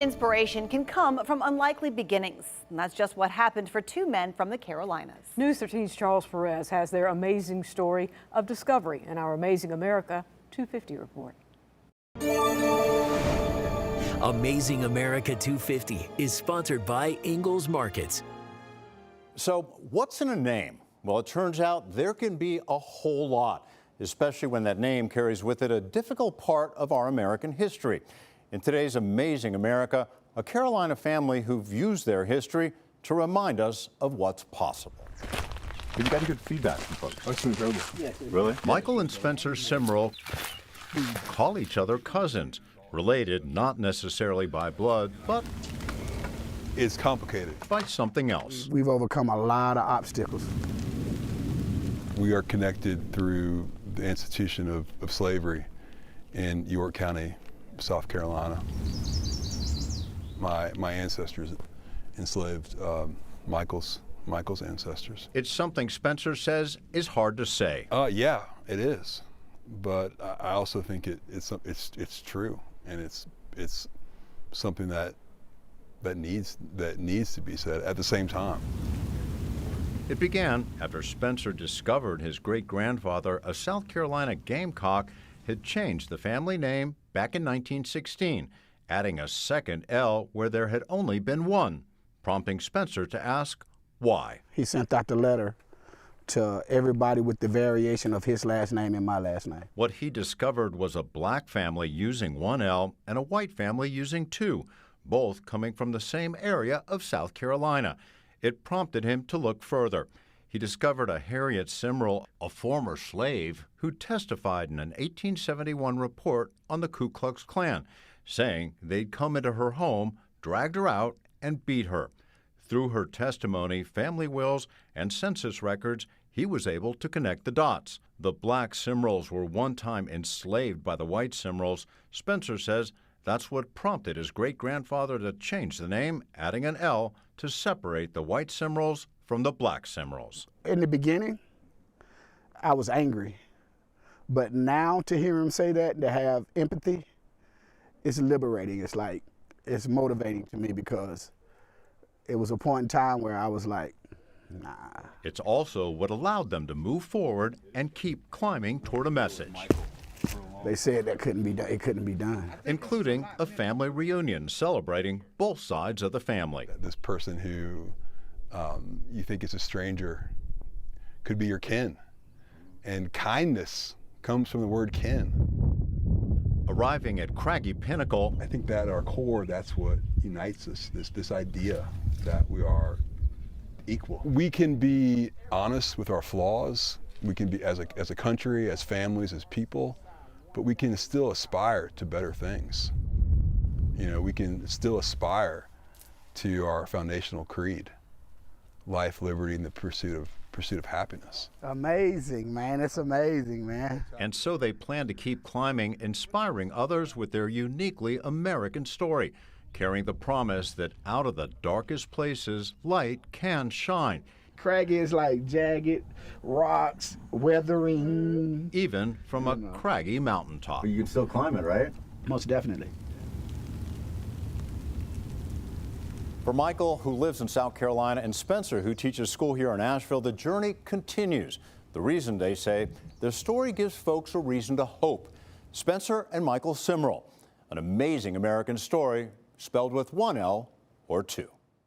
Inspiration can come from unlikely beginnings, and that's just what happened for two men from the Carolinas. News 13's Charles Perez has their amazing story of discovery in our Amazing America 250 report. Amazing America 250 is sponsored by Ingles Markets. So what's in a name? Well, it turns out there can be a whole lot, especially when that name carries with it a difficult part of our American history. In today's Amazing America, a Carolina family who've used their history to remind us of what's possible. You got good feedback from folks. Oh, it's incredible. Yeah, really? Michael and Spenser Simrill call each other cousins, related not necessarily by blood, but It's complicated. by something else. We've overcome a lot of obstacles. We are connected through the institution of slavery in York County, South Carolina. My ancestors enslaved Michael's ancestors. It's something Spenser says is hard to say. Yeah, it is, but I also think it's true, and it's something that needs to be said at the same time. It began after Spenser discovered his great-grandfather, a South Carolina Gamecock, had changed the family name back in 1916, adding a second L where there had only been one, prompting Spenser to ask why. He sent out the letter to everybody with the variation of his last name and my last name. What he discovered was a black family using one L and a white family using two, both coming from the same area of South Carolina. It prompted him to look further. He discovered a Harriet Simrill, a former slave, who testified in an 1871 report on the Ku Klux Klan, saying they'd come into her home, dragged her out, and beat her. Through her testimony, family wills, and census records, he was able to connect the dots. The black Simrills were one time enslaved by the white Simrills. Spenser says that's what prompted his great-grandfather to change the name, adding an L to separate the white Simrills from the black Simrills. In the beginning, I was angry, but now to hear him say that, to have empathy, it's liberating. It's motivating to me, because it was a point in time where I was like, nah. It's also what allowed them to move forward and keep climbing toward a message. They said that couldn't be done. It couldn't be done. Including a family reunion celebrating both sides of the family. This person who you think is a stranger could be your kin, and kindness comes from the word kin. Arriving at Craggy Pinnacle, I think that at our core, that's what unites us, this idea that we are equal. We can be honest with our flaws. We can be, as a country, as families, as people, but we can still aspire to better things. You know, we can still aspire to our foundational creed: life, liberty, and the pursuit of happiness. Amazing, man. It's amazing, man. and so they plan to keep climbing, inspiring others with their uniquely American story, carrying the promise that out of the darkest places, light can shine. Craggy is like jagged rocks, weathering. Even from a craggy mountaintop. But you can still climb it, right? Most definitely. For Michael, who lives in South Carolina, and Spenser, who teaches school here in Asheville, the journey continues. The reason, they say, their story gives folks a reason to hope. Spenser and Michael Simrill, an amazing American story spelled with one L or two.